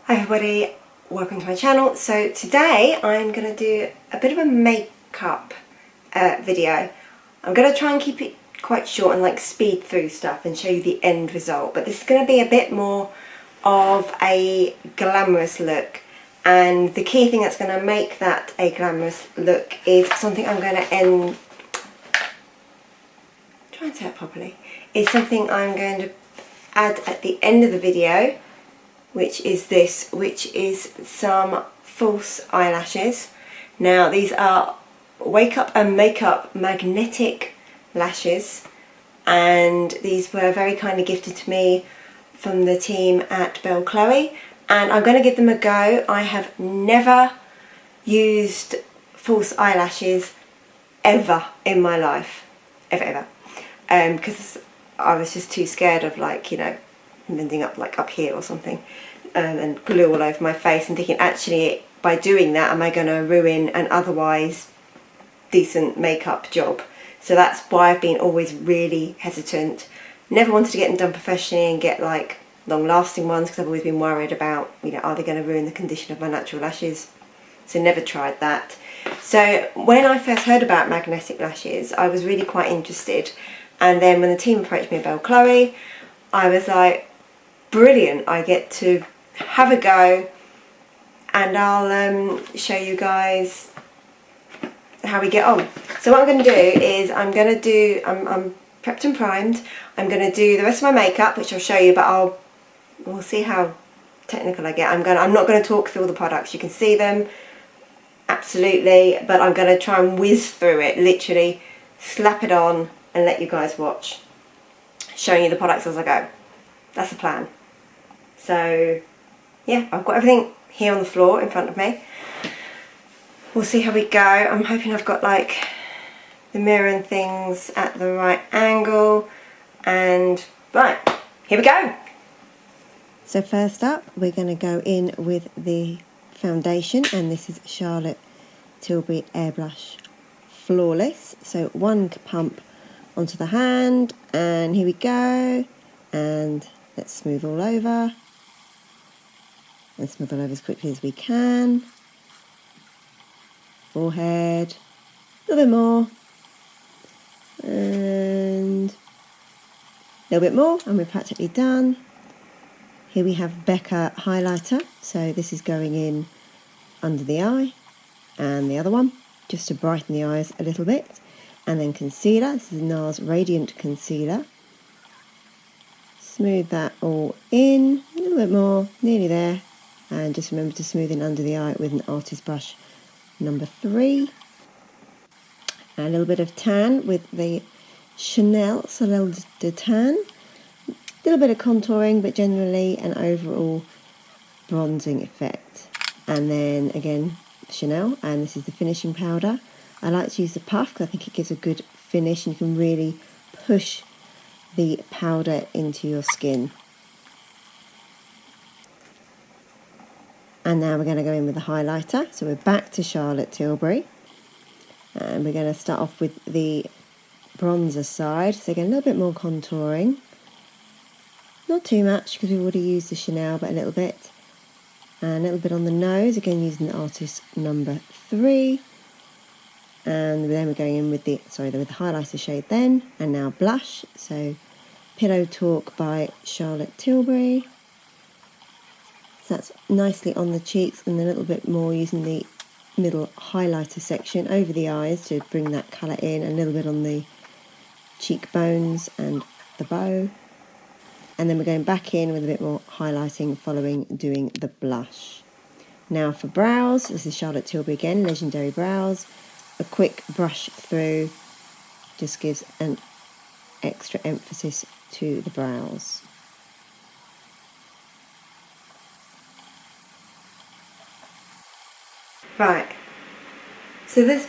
Hi everybody, welcome to my channel. So today I'm going to do a bit of a makeup video. I'm going to try and keep it quite short and like speed through stuff and show you the end result, but this is going to be a bit more of a glamorous look, and the key thing that's going to make that a glamorous look is something I'm going to try and say it properly, is something I'm going to add at the end of the video, which is some false eyelashes. Now these are Wake Up and Makeup magnetic lashes, and these were very kindly gifted to me from the team at BelleChloe, and I'm going to give them a go. I have never used false eyelashes ever in my life, ever, because I was just too scared of, like, you know, ending up like up here or something, and glue all over my face, and thinking, actually, by doing that, am I going to ruin an otherwise decent makeup job? So that's why I've been always really hesitant. Never wanted to get them done professionally and get like long-lasting ones, because I've always been worried about, you know, are they going to ruin the condition of my natural lashes? So never tried that. So when I first heard about magnetic lashes, I was really quite interested, and then when the team approached me at BelleChloe, I was like, brilliant, I get to have a go, and I'll show you guys how we get on. So what I'm going to do is I'm prepped and primed. I'm going to do the rest of my makeup, which I'll show you, but we'll see how technical I get. I'm not going to talk through all the products. You can see them, absolutely, but I'm going to try and whiz through it, literally slap it on and let you guys watch, showing you the products as I go. That's the plan. So yeah, I've got everything here on the floor in front of me. We'll see how we go. I'm hoping I've got like the mirror and things at the right angle, and right, here we go. So first up, we're going to go in with the foundation, and this is Charlotte Tilbury Airbrush Flawless. So one pump onto the hand, and here we go, and let's smooth all over, and smooth all over as quickly as we can. Forehead, a little bit more, and a little bit more, and we're practically done. Here we have Becca highlighter, so this is going in under the eye, and the other one, just to brighten the eyes a little bit. And then concealer, this is NARS Radiant Concealer. Smooth that all in, a little bit more, nearly there. And just remember to smooth in under the eye with an artist brush number 3. And a little bit of tan with the Chanel Soleil de Tan. A little bit of contouring, but generally an overall bronzing effect. And then again, Chanel, and this is the finishing powder. I like to use the puff because I think it gives a good finish, and you can really push the powder into your skin. And now we're going to go in with the highlighter. So we're back to Charlotte Tilbury, and we're going to start off with the bronzer side. So again, a little bit more contouring, not too much because we've already used the Chanel, but a little bit, and a little bit on the nose, again using the artist number 3. And then we're going in with the highlighter shade then, and now blush. So Pillow Talk by Charlotte Tilbury. So that's nicely on the cheeks, and a little bit more using the middle highlighter section over the eyes to bring that colour in, a little bit on the cheekbones and the bow. And then we're going back in with a bit more highlighting following doing the blush. Now for brows, this is Charlotte Tilbury again, Legendary Brows. A quick brush through just gives an extra emphasis to the brows. Right, so this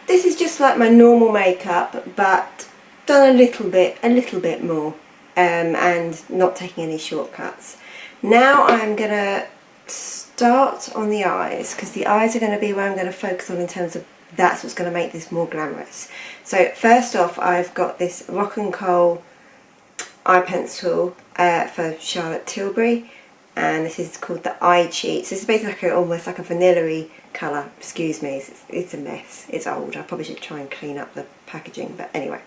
is just like my normal makeup, but done a little bit more, and not taking any shortcuts. Now I'm gonna start on the eyes, because the eyes are going to be where I'm going to focus on in terms of that's what's going to make this more glamorous. So first off, I've got this Rock and Coal eye pencil for Charlotte Tilbury, and this is called the Eye Cheat. So this is basically almost like a vanilla-y colour. Excuse me, it's a mess. It's old. I probably should try and clean up the packaging, but anyway.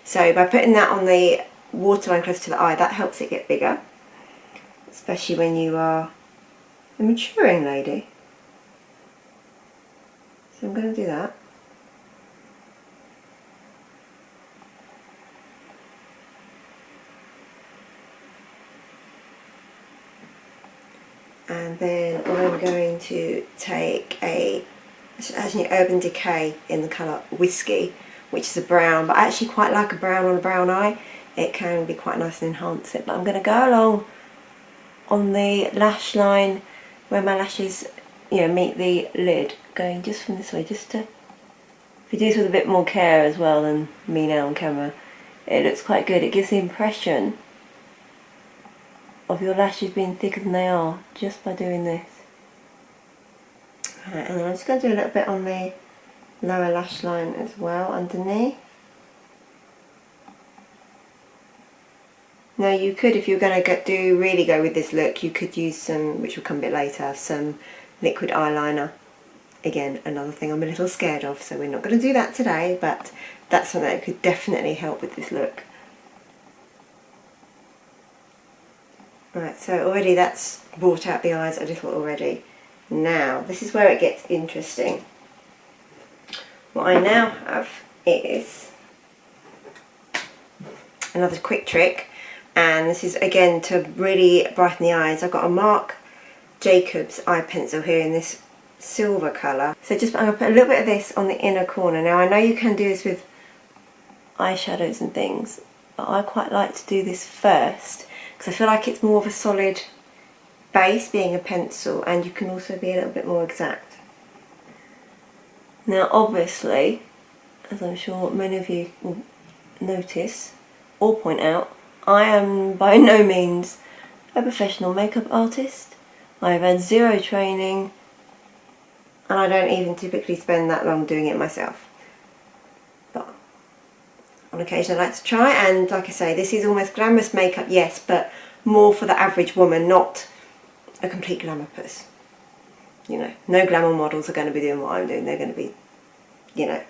So by putting that on the waterline close to the eye, that helps it get bigger, especially when you are a maturing lady. So I'm going to do that. And then I'm going to take actually Urban Decay in the colour Whiskey, which is a brown, but I actually quite like a brown on a brown eye. It can be quite nice and enhance it. But I'm going to go along on the lash line where my lashes, you know, meet the lid, going just from this way, just to, if you do this with a bit more care as well than me now on camera, it looks quite good. It gives the impression of your lashes being thicker than they are just by doing this. Right, and then I'm just going to do a little bit on the lower lash line as well, underneath. Now you could, if you're going to really go with this look, you could use some, which will come a bit later, some liquid eyeliner. Again, another thing I'm a little scared of, so we're not going to do that today, but that's something that could definitely help with this look. Right, so already that's brought out the eyes a little already. Now, this is where it gets interesting. What I now have is another quick trick, and this is again to really brighten the eyes. I've got a Marc Jacobs eye pencil here in this silver colour. So I'm going to put a little bit of this on the inner corner. Now I know you can do this with eyeshadows and things, but I quite like to do this first because I feel like it's more of a solid base being a pencil, and you can also be a little bit more exact. Now obviously, as I'm sure many of you will notice or point out, I am by no means a professional makeup artist. I've had zero training, and I don't even typically spend that long doing it myself. But on occasion I like to try, and like I say, this is almost glamorous makeup, yes, but more for the average woman, not a complete glamour puss. You know, no glamour models are going to be doing what I'm doing. They're going to be, you know,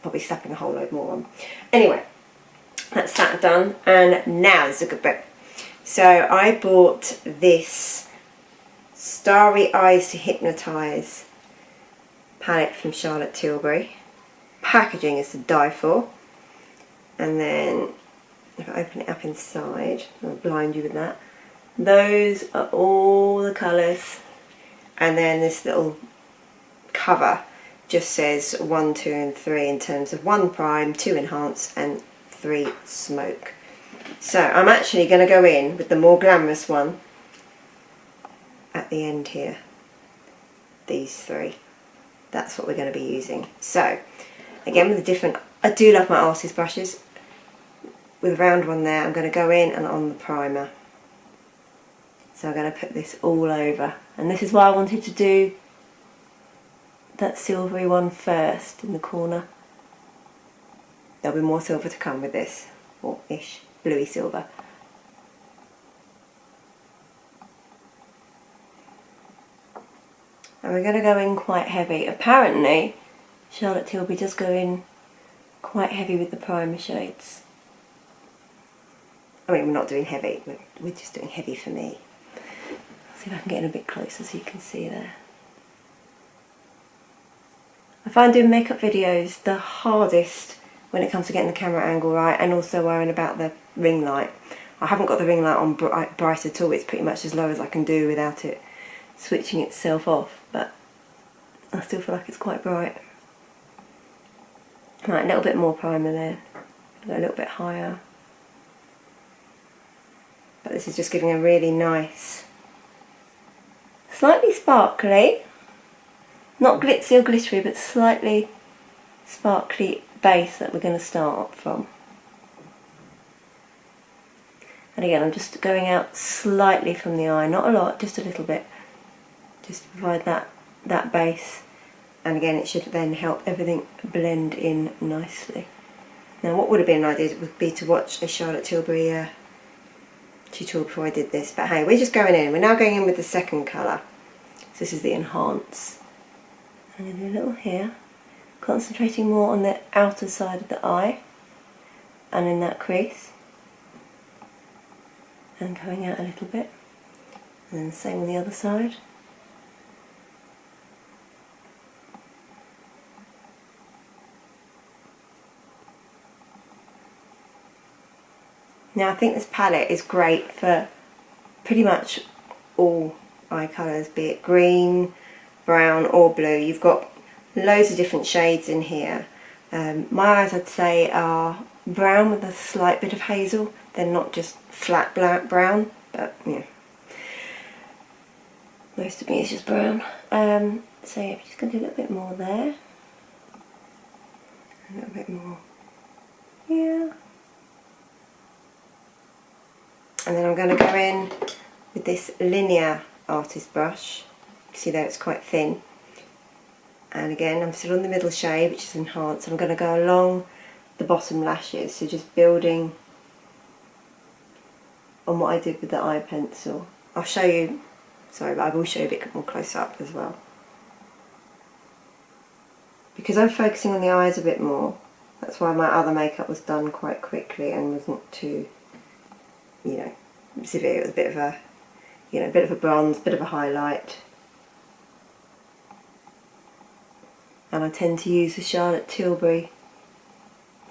probably slapping a whole load more on. Anyway, that's that done, and now this is a good bit. So I bought this Starry Eyes to Hypnotise palette from Charlotte Tilbury. Packaging is to die for. And then if I open it up inside, I'll blind you with that. Those are all the colours, and then this little cover just says 1, 2 and 3 in terms of 1 prime, 2 enhance and 3 smoke. So I'm actually going to go in with the more glamorous one at the end here. These 3. That's what we're going to be using. So again, with the different, I do love my Artist brushes. With a round one there, I'm going to go in and on the primer. So I'm going to put this all over, and this is why I wanted to do that silvery one first in the corner. There'll be more silver to come with this, or ish, bluey silver. And we're going to go in quite heavy. Apparently Charlotte Tilbury does go in quite heavy with the primer shades. I mean, we're not doing heavy, we're just doing heavy for me. See if I can get in a bit closer so you can see there. I find doing makeup videos the hardest when it comes to getting the camera angle right, and also worrying about the ring light. I haven't got the ring light on bright at all. It's pretty much as low as I can do without it switching itself off, but I still feel like it's quite bright. Right, a little bit more primer there. Go a little bit higher. But this is just giving a really nice, slightly sparkly, not glitzy or glittery, but slightly sparkly base that we're going to start from. And again, I'm just going out slightly from the eye, not a lot, just a little bit, just to provide that base. And again, it should then help everything blend in nicely. Now, what would have been an idea would be to watch a Charlotte Tilbury tutorial before I did this, but hey, we're just going in. We're now going in with the second colour. So this is the Enhance. I'm going to do a little here, concentrating more on the outer side of the eye and in that crease, and going out a little bit, and then the same on the other side. Now I think this palette is great for pretty much all eye colours, be it green, brown or blue. You've got loads of different shades in here. My eyes, I'd say, are brown with a slight bit of hazel. They're not just flat brown, but yeah, most of me is just brown. So yeah, I'm just going to do a little bit more there, a little bit more here. And then I'm going to go in with this linear artist brush. You can see there it's quite thin. And again, I'm still on the middle shade, which is Enhanced. I'm going to go along the bottom lashes, so just building on what I did with the eye pencil. I'll show you, sorry, but I will show you a bit more close up as well. Because I'm focusing on the eyes a bit more, that's why my other makeup was done quite quickly and wasn't too, you know, severe. It was a bit of a, you know, a bit of a bronze, bit of a highlight. And I tend to use the Charlotte Tilbury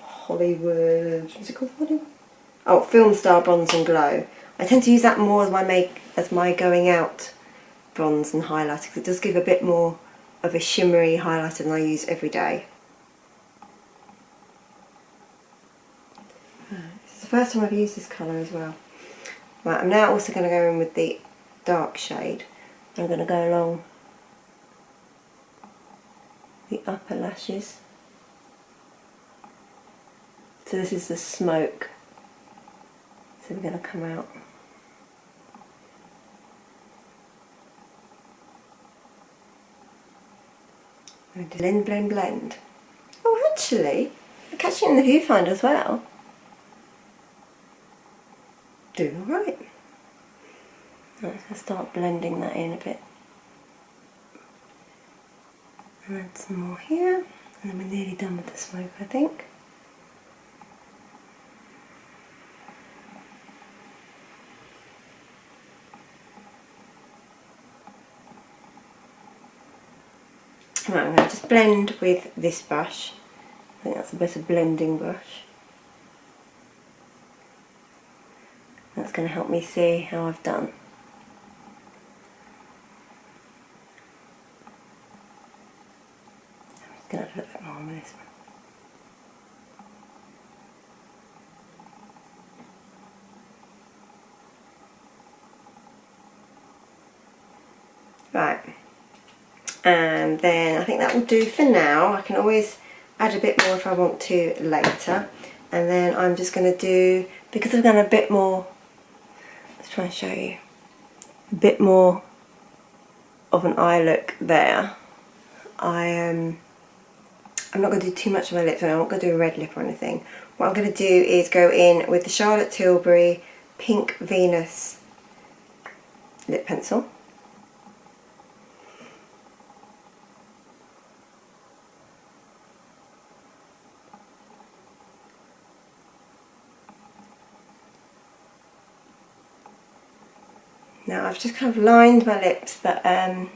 Hollywood, what's it called? Hollywood? Oh, Film Star Bronze and Glow. I tend to use that more as my going out bronze and highlighter, because it does give a bit more of a shimmery highlighter than I use every day. This is the first time I've used this colour as well. Right, I'm now also going to go in with the dark shade. I'm going to go along the upper lashes. So this is the Smoke. So we're going to come out. Blend, blend, blend. Oh, actually, I'm catching it in the viewfinder as well. Doing alright. Let's start blending that in a bit. And add some more here. And then we're nearly done with the Smoke, I think. Right, I'm going to just blend with this brush. I think that's a better blending brush. That's going to help me see how I've done. I'm just going to add a little bit more on this one. Right. And then I think that will do for now. I can always add a bit more if I want to later. And then I'm just going to do, because I've done a bit more, let's try and show you, a bit more of an eye look there. I'm not going to do too much of my lips, I'm not going to do a red lip or anything. What I'm going to do is go in with the Charlotte Tilbury Pink Venus lip pencil. Now I've just kind of lined my lips, but I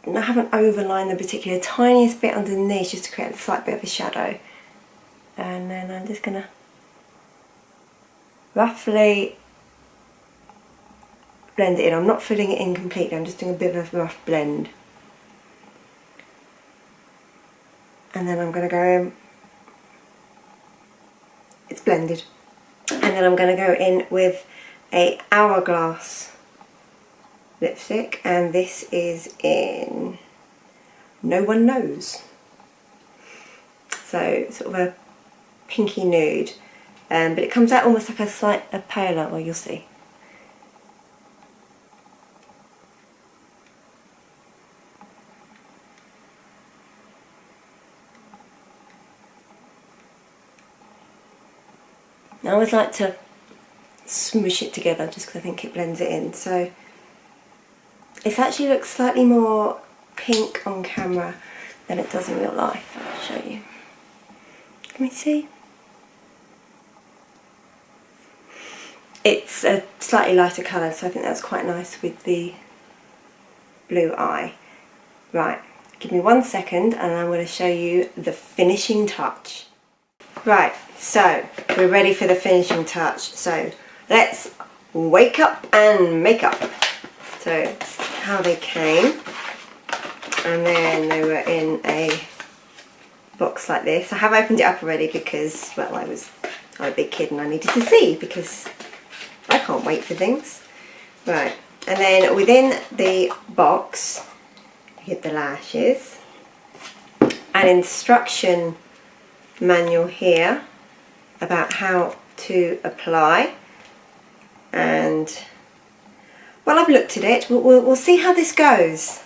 haven't overlined the particular tiniest bit underneath, just to create a slight bit of a shadow. And then I'm just going to roughly blend it in. I'm not filling it in completely, I'm just doing a bit of a rough blend. And then I'm going to go in, it's blended. And then I'm going to go in with a Hourglass lipstick, and this is in No One Knows. So sort of a pinky nude, but it comes out almost like a paler, well, you'll see. Now I always like to smoosh it together just because I think it blends it in. So it actually looks slightly more pink on camera than it does in real life. I'll show you. Can we see? It's a slightly lighter colour, so I think that's quite nice with the blue eye. Right, give me 1 second and I'm going to show you the finishing touch. Right, so we're ready for the finishing touch. So let's wake up and make up. So it's how they came, and then they were in a box like this. I have opened it up already because, well, I'm a big kid and I needed to see because I can't wait for things. Right, and then within the box you get the lashes, an instruction manual here about how to apply, and well, I've looked at it. We'll see how this goes.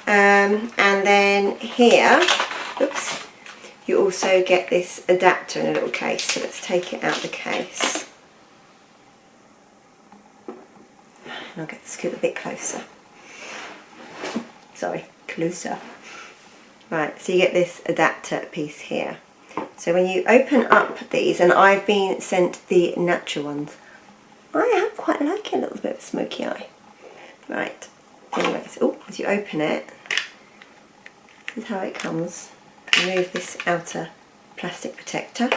And then here, oops, you also get this adapter in a little case. So let's take it out of the case. And I'll get the scoop a bit closer. Sorry, closer. Right, so you get this adapter piece here. So when you open up these, and I've been sent the natural ones, I am quite liking a little bit of a smoky eye. Right, anyways, oh, as you open it, this is how it comes. Remove this outer plastic protector,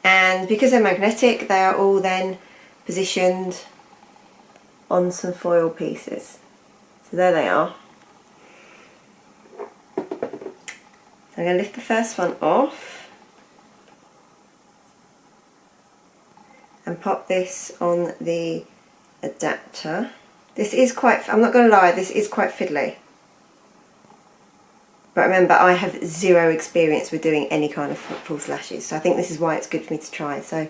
and because they're magnetic, they are all then positioned on some foil pieces. So there they are. So I'm going to lift the first one off and pop this on the adapter. This is quite, I'm not going to lie, this is quite fiddly. But remember, I have zero experience with doing any kind of false lashes, so I think this is why it's good for me to try. So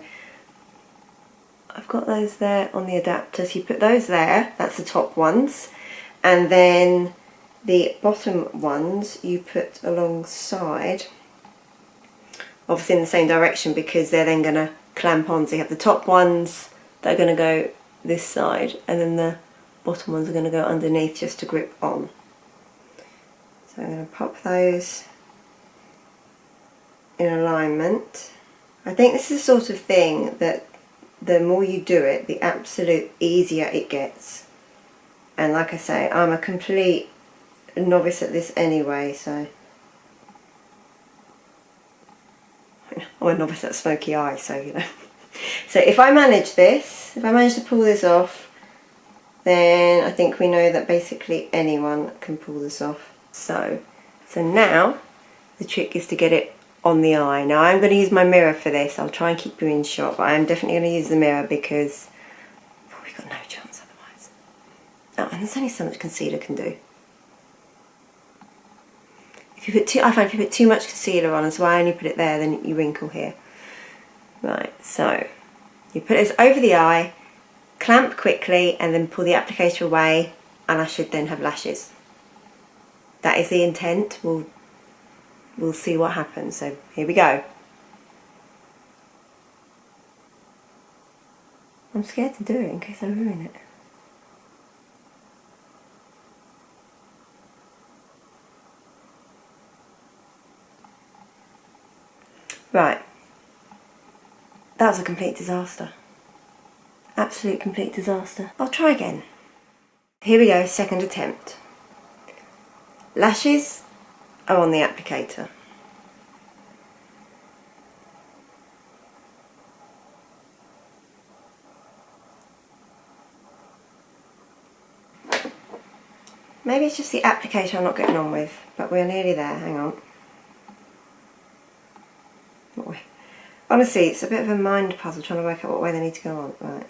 I've got those there on the adapter, so you put those there, that's the top ones, and then the bottom ones you put alongside, obviously in the same direction because they're then going to clamp on. So you have the top ones that are going to go this side, and then the bottom ones are going to go underneath just to grip on. So I'm going to pop those in alignment. I think this is the sort of thing that the more you do it, the absolute easier it gets. And like I say, I'm a complete novice at this anyway, so I'm a novice at smoky eye, so you know. So if I manage this, if I manage to pull this off, then I think we know that basically anyone can pull this off. So now the trick is to get it on the eye. Now I'm going to use my mirror for this. I'll try and keep you in shot, but I'm definitely going to use the mirror because we've got no chance otherwise. Oh, and there's only so much concealer can do. If you put I find if you put too much concealer on, and so I only put it there, then you wrinkle here. Right, so you put this over the eye, clamp quickly, and then pull the applicator away, and I should then have lashes. That is the intent. We'll see what happens. So here we go. I'm scared to do it in case I ruin it. Right. That was a complete disaster. Absolute complete disaster. I'll try again. Here we go, second attempt. Lashes are on the applicator. Maybe it's just the applicator I'm not getting on with, but we're nearly there. Hang on. Honestly, it's a bit of a mind puzzle trying to work out what way they need to go on. Right.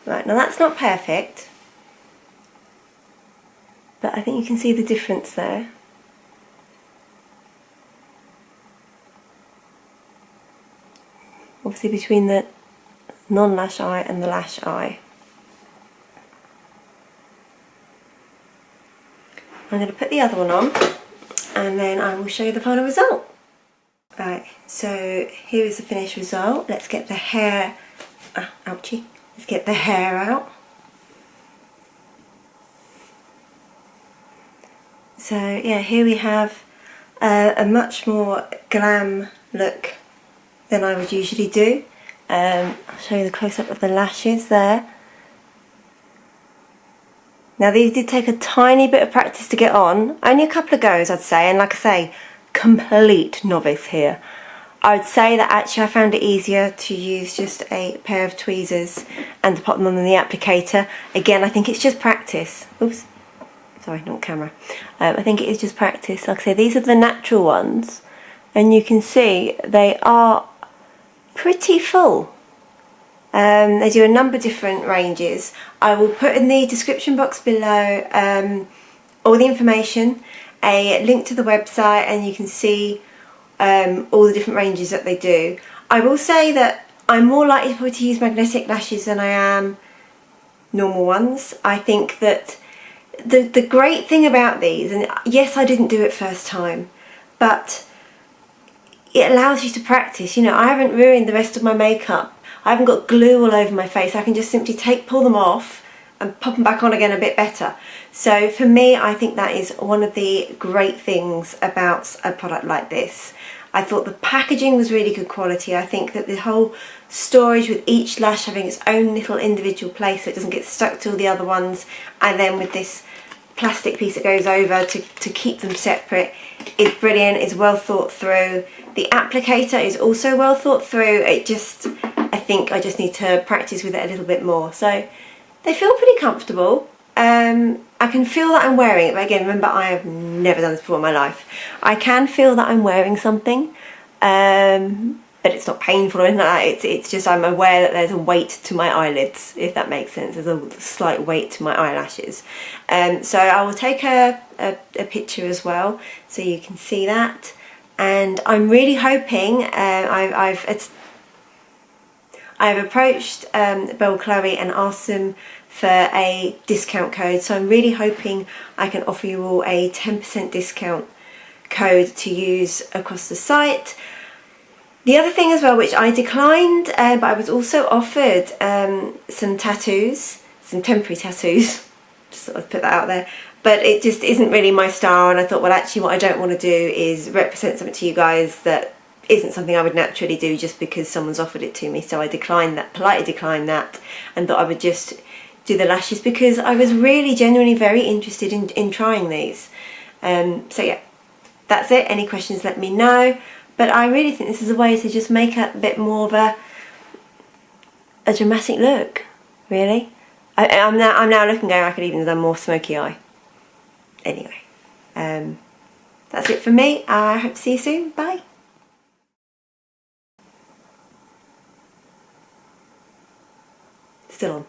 Right, now that's not perfect, but I think you can see the difference there. Obviously between the non-lash eye and the lash eye. I'm going to put the other one on and then I will show you the final result. Right, So here is the finished result. Let's get the hair, ouchie, let's get the hair out. So yeah, here we have a much more glam look than I would usually do. I'll show you the close-up of the lashes there. Now these did take a tiny bit of practice to get on, only a couple of goes I'd say, and like I say, complete novice here. I would say that actually I found it easier to use just a pair of tweezers and to pop them on the applicator. Again, I think it's just practice. Oops, sorry, not camera. I think it is just practice. Like I say, these are the natural ones, and you can see they are pretty full. They do a number of different ranges. I will put in the description box below all the information, a link to the website, and you can see all the different ranges that they do. I will say that I'm more likely to use magnetic lashes than I am normal ones. I think that the great thing about these, and yes, I didn't do it first time, but it allows you to practice. You know, I haven't ruined the rest of my makeup. I haven't got glue all over my face. I can just simply pull them off and pop them back on again a bit better. So for me, I think that is one of the great things about a product like this. I thought the packaging was really good quality. I think that the whole storage with each lash having its own little individual place so it doesn't get stuck to all the other ones, and then with this plastic piece that goes over to keep them separate, is brilliant, is well thought through. The applicator is also well thought through. I think I just need to practice with it a little bit more. So they feel pretty comfortable. I can feel that I'm wearing it, but again, remember, I have never done this before in my life. I can feel that I'm wearing something, but it's not painful or anything like that. It's just I'm aware that there's a weight to my eyelids, if that makes sense. There's a slight weight to my eyelashes. So I will take a picture as well so you can see that. And I'm really hoping, I've approached BelleChloe and asked them for a discount code, so I'm really hoping I can offer you all a 10% discount code to use across the site. The other thing as well, which I declined, but I was also offered some tattoos, some temporary tattoos, just sort of put that out there, but it just isn't really my style, and I thought, well, actually what I don't want to do is represent something to you guys that isn't something I would naturally do just because someone's offered it to me. So I declined that, politely declined that, and thought I would just do the lashes because I was really genuinely very interested in trying these. So yeah, that's it. Any questions, let me know. But I really think this is a way to just make a bit more of a dramatic look, really. I'm now looking going, I could even have done more smoky eye. Anyway, that's it for me. I hope to see you soon. Bye. Still on.